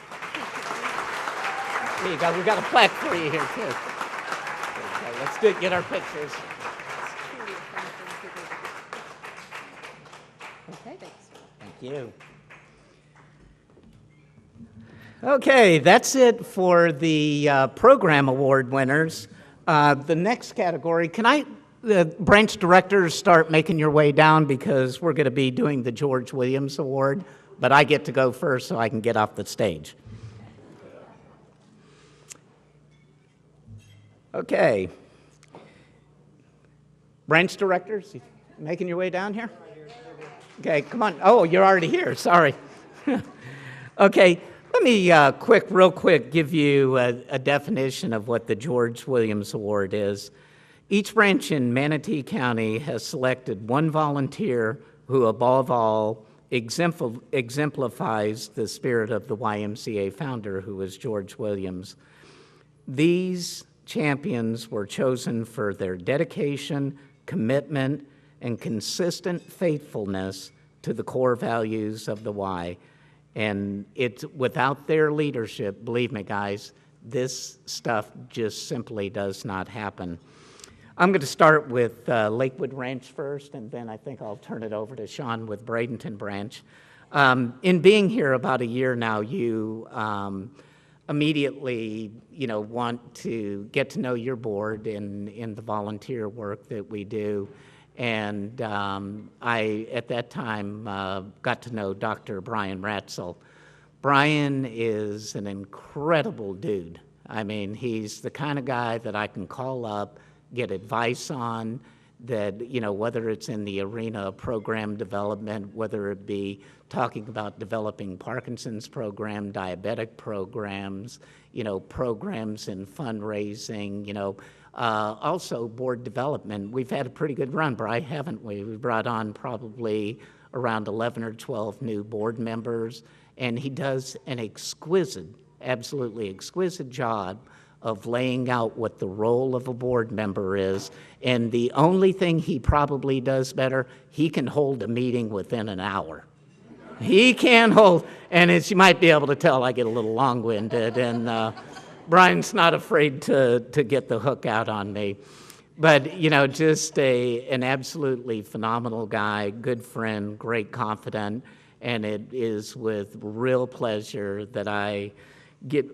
There you go. We've got a plaque for you here, too. Okay, let's get our pictures. Okay, thanks. Thank you. Okay, that's it for the program award winners. The next category, can the branch directors start making your way down, because we're going to be doing the George Williams Award, but I get to go first so I can get off the stage. Okay. Branch directors, you making your way down here? Okay, come on. Oh, you're already here. Sorry. Okay, let me real quick, give you a definition of what the George Williams Award is. Each branch in Manatee County has selected one volunteer who, above all, exemplifies the spirit of the YMCA founder, who was George Williams. These champions were chosen for their dedication, commitment, and consistent faithfulness to the core values of the Y. And without their leadership, believe me, guys, this stuff just simply does not happen. I'm going to start with Lakewood Ranch first, and then I think I'll turn it over to Sean with Bradenton Branch. In being here about a year now, you immediately, want to get to know your board in the volunteer work that we do. And I, at that time, got to know Dr. Brian Ratzel. Brian is an incredible dude. I mean, he's the kind of guy that I can call up, get advice on, that, whether it's in the arena of program development, whether it be talking about developing Parkinson's program, diabetic programs, programs in fundraising, also board development. We've had a pretty good run, Brian, haven't we? We brought on probably around 11 or 12 new board members, and he does an exquisite, absolutely exquisite job of laying out what the role of a board member is. And the only thing he probably does better, he can hold a meeting within an hour. He can hold, and as you might be able to tell, I get a little long-winded, and Brian's not afraid to get the hook out on me. But, just an absolutely phenomenal guy, good friend, great confidant, and it is with real pleasure that I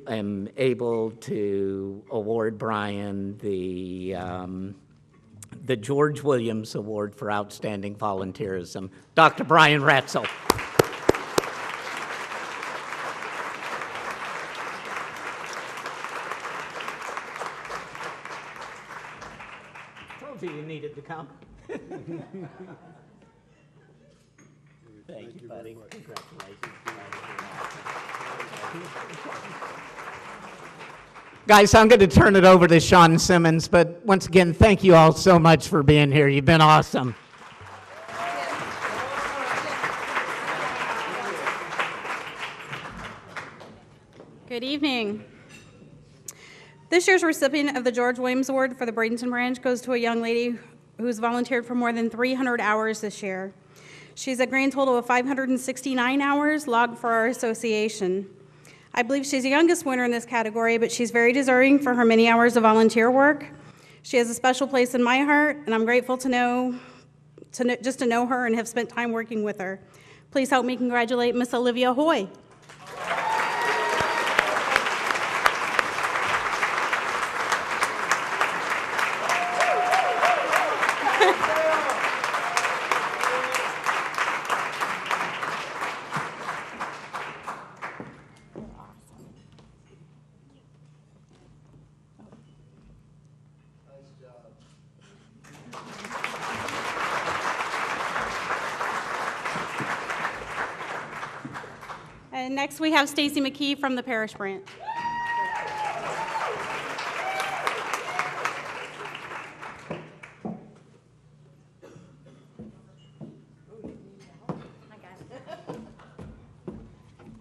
am able to award Brian the George Williams Award for Outstanding Volunteerism. Dr. Brian Ratzel. Told you needed to come. Thank you, buddy. Congratulations. Guys, I'm going to turn it over to Sean Simmons, but once again, thank you all so much for being here. You've been awesome. Good evening. This year's recipient of the George Williams Award for the Bradenton Branch goes to a young lady who's volunteered for more than 300 hours this year. She's a grand total of 569 hours logged for our association. I believe she's the youngest winner in this category, but she's very deserving for her many hours of volunteer work. She has a special place in my heart, and I'm grateful to know her and have spent time working with her. Please help me congratulate Miss Olivia Hoy. And next we have Stacy McKee from the Parish Branch.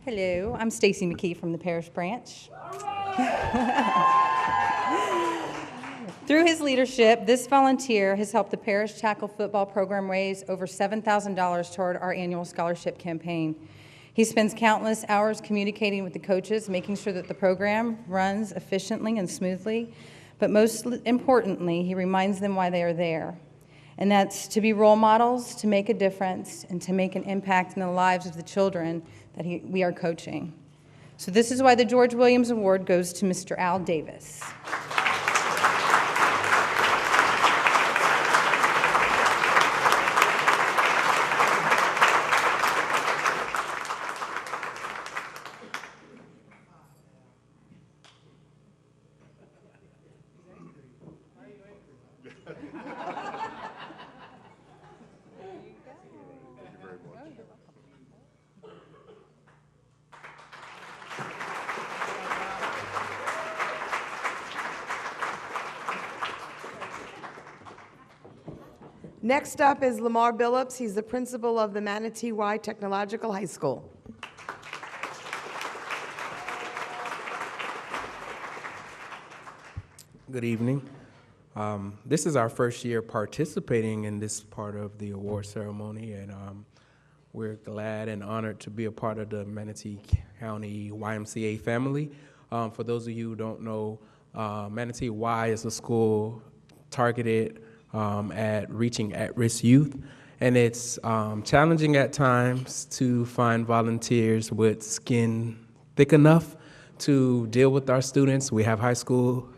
Hello, I'm Stacy McKee from the Parish Branch. Through his leadership, this volunteer has helped the parish tackle football program raise over $7,000 toward our annual scholarship campaign. He spends countless hours communicating with the coaches, making sure that the program runs efficiently and smoothly, but most importantly, he reminds them why they are there. And that's to be role models, to make a difference, and to make an impact in the lives of the children that we are coaching. So this is why the George Williams Award goes to Mr. Al Davis. Next up is Lamar Billups. He's the principal of the Manatee Y Technological High School. Good evening. This is our first year participating in this part of the award ceremony, and we're glad and honored to be a part of the Manatee County YMCA family. For those of you who don't know, Manatee Y is a school targeted at reaching at-risk youth. And it's challenging at times to find volunteers with skin thick enough to deal with our students. We have high school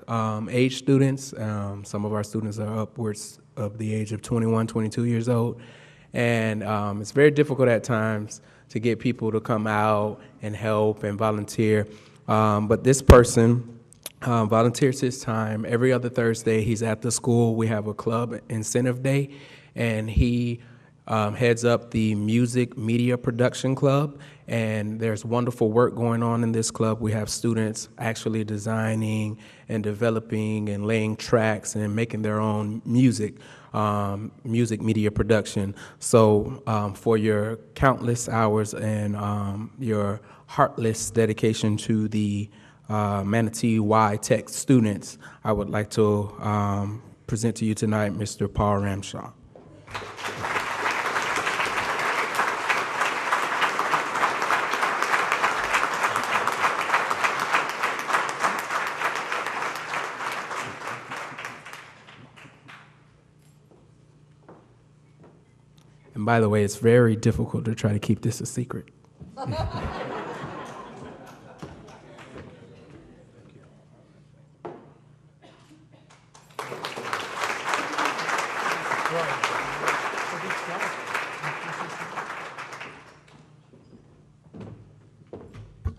age students. Some of our students are upwards of the age of 21, 22 years old. And it's very difficult at times to get people to come out and help and volunteer. But this person volunteers his time. Every other Thursday, he's at the school. We have a club incentive day, and he heads up the Music Media Production Club, and there's wonderful work going on in this club. We have students actually designing and developing and laying tracks and making their own music, music media production. So for your countless hours and your heartless dedication to the Manatee Y Tech students, I would like to present to you tonight Mr. Paul Ramshaw. And by the way, it's very difficult to try to keep this a secret.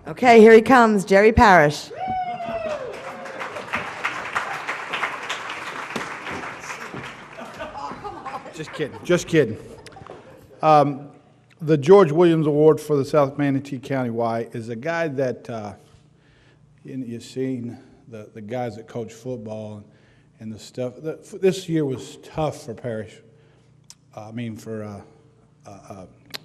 Okay, here he comes, Jerry Parrish. Just kidding, just kidding. The George Williams Award for the South Manatee County Y is a guy that you've seen the guys that coach football and the stuff. This year was tough for Parrish. For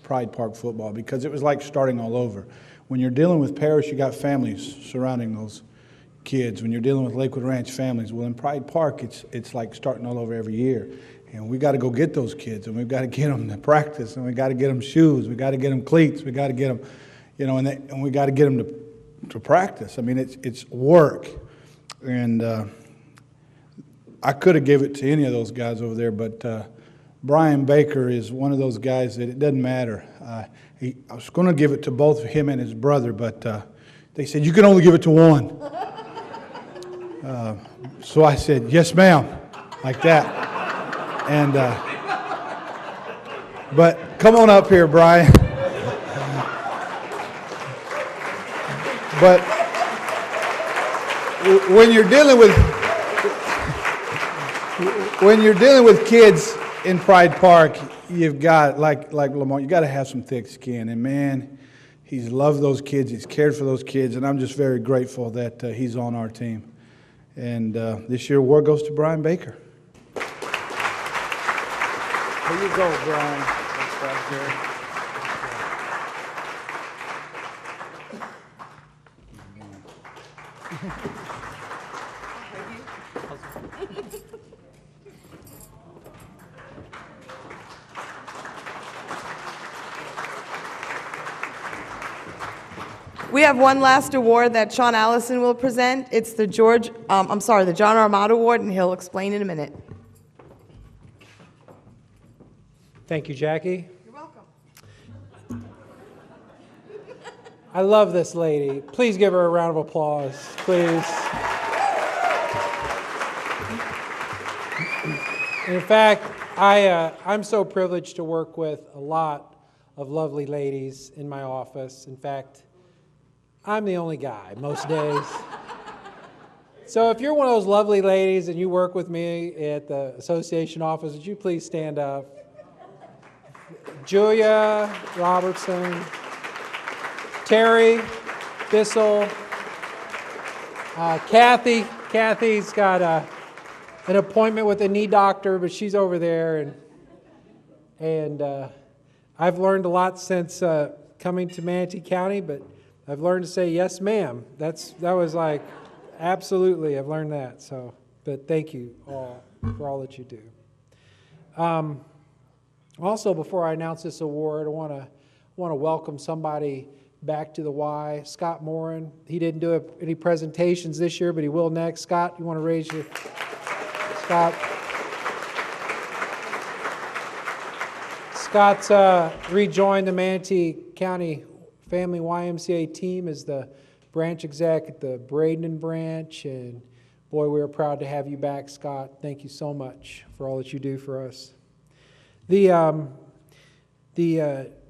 Pride Park football, because it was like starting all over. When you're dealing with Parrish, you got families surrounding those kids. When you're dealing with Lakewood Ranch families, well, in Pride Park, it's like starting all over every year. And we got to go get those kids, and we've got to get them to practice, and we got to get them shoes, we got to get them cleats, we got to get them, and we got to get them to practice. I mean, it's work, and I could have given it to any of those guys over there, but Brian Baker is one of those guys that it doesn't matter. I was going to give it to both him and his brother, but they said you can only give it to one. So I said, yes, ma'am, like that. And but come on up here, Brian. But when you're dealing with kids in Pride Park, you've got like Lamar, you got to have some thick skin. And man, he's loved those kids, he's cared for those kids, and I'm just very grateful that he's on our team. And this year, award goes to Brian Baker. Here you go, Brian. That's right there. We have one last award that Sean Allison will present. It's the John Armato Award, and he'll explain in a minute. Thank you, Jackie. You're welcome. I love this lady. Please give her a round of applause, please. In fact, I'm so privileged to work with a lot of lovely ladies in my office. In fact, I'm the only guy most days. So if you're one of those lovely ladies and you work with me at the association office, would you please stand up? Julia Robertson, Terry Bissell, Kathy. Kathy's got an appointment with a knee doctor, but she's over there. And I've learned a lot since coming to Manatee County, but I've learned to say yes, ma'am. That was like, absolutely, I've learned that. So, but thank you all for all that you do. Also, before I announce this award, I want to welcome somebody back to the Y. Scott Moran. He didn't do any presentations this year, but he will next. Scott, you want to raise your... Scott. Scott's rejoined the Manatee County Family YMCA team as the branch exec at the Bradenton branch, and boy, we're proud to have you back, Scott. Thank you so much for all that you do for us. The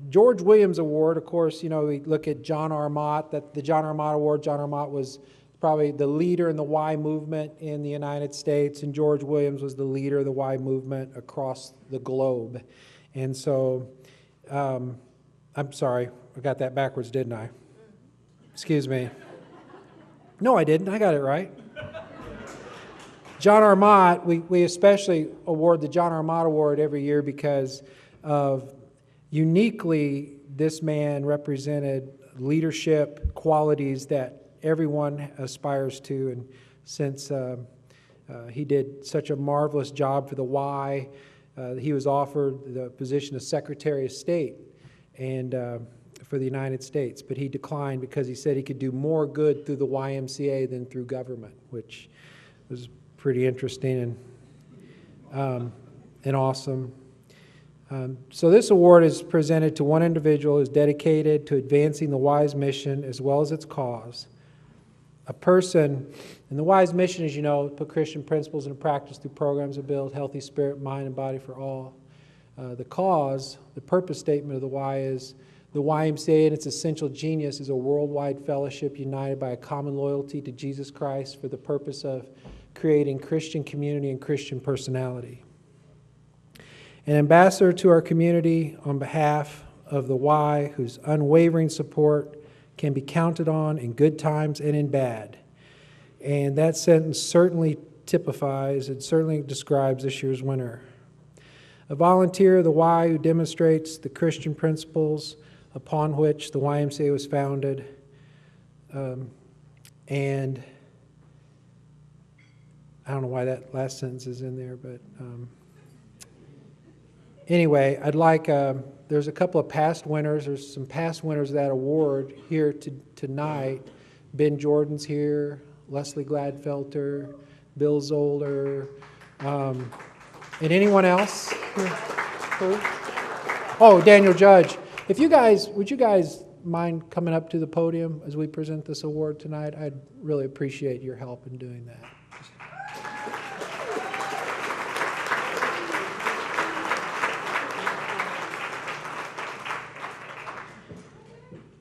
George Williams Award, of course, you know, we look at John R. Mott, the John R. Mott Award. John R. Mott was probably the leader in the Y movement in the United States, and George Williams was the leader of the Y movement across the globe. And so, I'm sorry, I got that backwards, didn't I? Excuse me. No, I didn't. I got it right. John R. Mott, we especially award the John R. Mott Award every year because of uniquely this man represented leadership qualities that everyone aspires to. And since he did such a marvelous job for the Y, he was offered the position of Secretary of State and for the United States, but he declined because he said he could do more good through the YMCA than through government, which was pretty interesting and awesome. So this award is presented to one individual who is dedicated to advancing the Y's mission as well as its cause. A person, and the Y's mission, as you know, put Christian principles into practice through programs that build healthy spirit, mind, and body for all. The cause, the purpose statement of the Y is the YMCA and its essential genius is a worldwide fellowship united by a common loyalty to Jesus Christ for the purpose of creating Christian community and Christian personality. An ambassador to our community on behalf of the Y, whose unwavering support can be counted on in good times and in bad. And that sentence certainly typifies and certainly describes this year's winner. A volunteer of the Y who demonstrates the Christian principles upon which the YMCA was founded. And I don't know why that last sentence is in there, but anyway, I'd like, there's a couple of past winners. There's some past winners of that award here tonight. Ben Jordan's here, Leslie Gladfelter, Bill Zoller, and anyone else? Oh, Daniel Judge. Would you guys mind coming up to the podium as we present this award tonight? I'd really appreciate your help in doing that.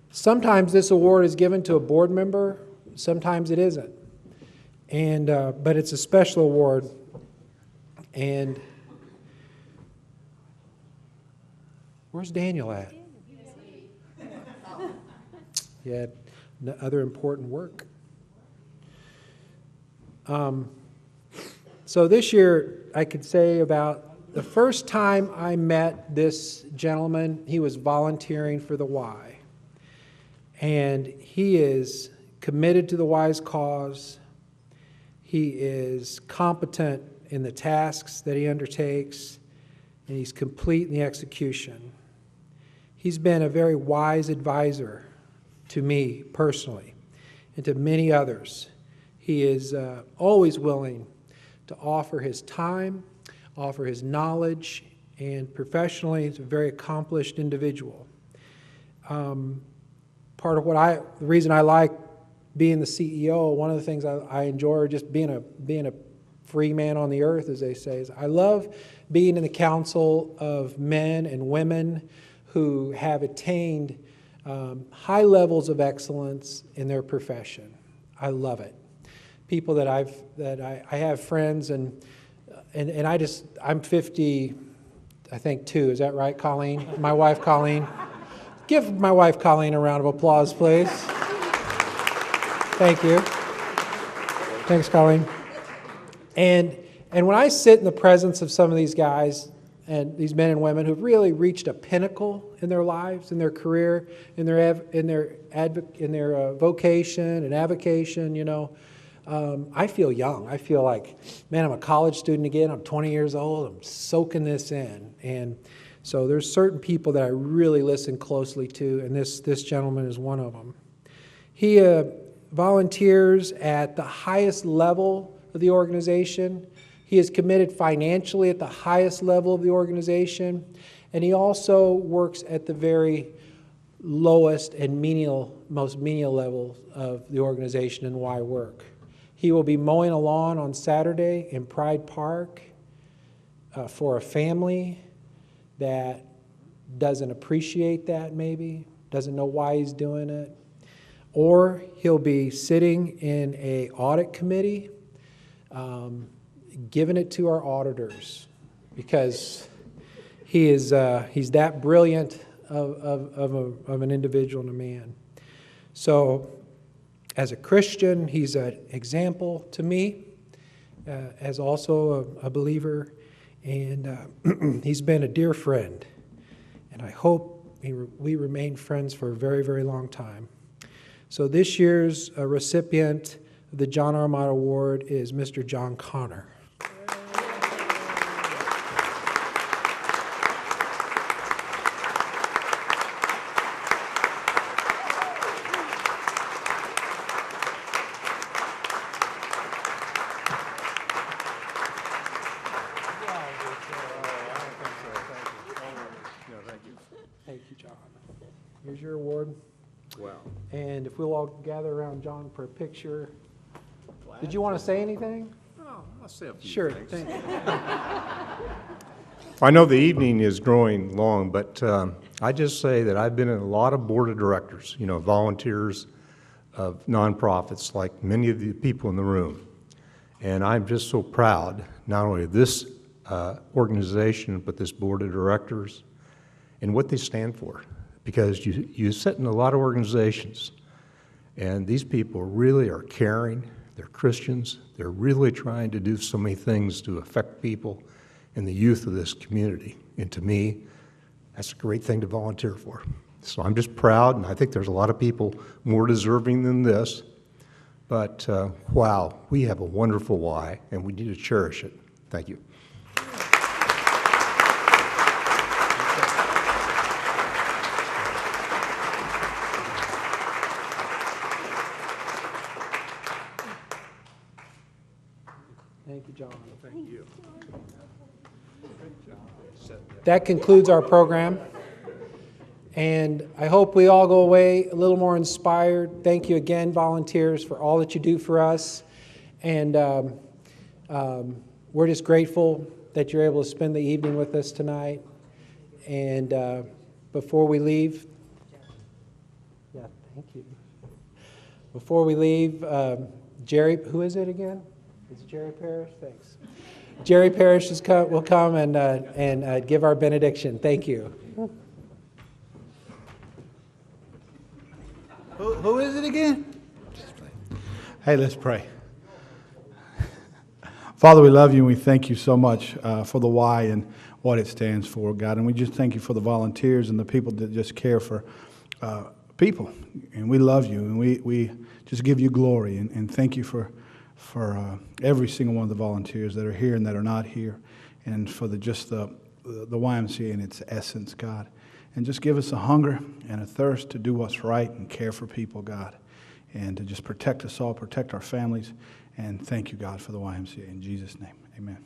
Sometimes this award is given to a board member, sometimes it isn't. And but it's a special award. And where's Daniel at? He had other important work. So this year, I could say about the first time I met this gentleman, he was volunteering for the Y. And he is committed to the Y's cause. He is competent in the tasks that he undertakes, and he's complete in the execution. He's been a very wise advisor to me personally and to many others. He is always willing to offer his time, offer his knowledge, and professionally, he's a very accomplished individual. Part of the reason I like being the CEO, one of the things I enjoy just being a free man on the earth, as they say, is I love being in the council of men and women who have attained high levels of excellence in their profession. I love it. People that I have friends and I'm 50, I think 2. Is that right, Colleen? My wife, Colleen. Give my wife, Colleen, a round of applause, please. Thank you. Thanks, Colleen. And when I sit in the presence of some of these guys and these men and women who've really reached a pinnacle in their lives, in their career, in their vocation and avocation, you know, I feel young. I feel like, man, I'm a college student again. I'm 20 years old. I'm soaking this in. And so there's certain people that I really listen closely to, and this gentleman is one of them. He volunteers at the highest level of the organization. He is committed financially at the highest level of the organization. And he also works at the very lowest and most menial level of the organization and why work. He will be mowing a lawn on Saturday in Pride Park for a family that doesn't appreciate that, maybe, doesn't know why he's doing it. Or he'll be sitting in an audit committee, giving it to our auditors, because he's that brilliant of an individual and a man. So, as a Christian, he's an example to me, as also a believer, and he's been a dear friend. And I hope we remain friends for a very, very long time. So this year's recipient of the John R. Amato Award is Mr. John Connor. Thank you, John. Here's your award. Wow. And if we'll all gather around John for a picture. Did you want to say anything? Oh, I'll say a few Sure, things. thank you. I know the evening is growing long, but I just say that I've been in a lot of board of directors, volunteers of nonprofits like many of the people in the room. And I'm just so proud, not only of this organization, but this board of directors and what they stand for. Because you sit in a lot of organizations, and these people really are caring, they're Christians, they're really trying to do so many things to affect people and the youth of this community. And to me, that's a great thing to volunteer for. So I'm just proud, and I think there's a lot of people more deserving than this. But wow, we have a wonderful why, and we need to cherish it. Thank you. Thank you, John. Thank you. That concludes our program. And I hope we all go away a little more inspired. Thank you again, volunteers, for all that you do for us. And we're just grateful that you're able to spend the evening with us tonight. And before we leave, thank you. Before we leave, Jerry, who is it again? Is it Jerry Parrish? Thanks. Jerry Parrish will come and give our benediction. Thank you. Who is it again? Hey, let's pray. Father, we love you and we thank you so much for the why and what it stands for, God. And we just thank you for the volunteers and the people that just care for people. And we love you and we just give you glory and thank you for every single one of the volunteers that are here and that are not here, and for the YMCA in its essence, God. And just give us a hunger and a thirst to do what's right and care for people, God, and to just protect us all, protect our families. And thank you, God, for the YMCA. In Jesus' name, amen.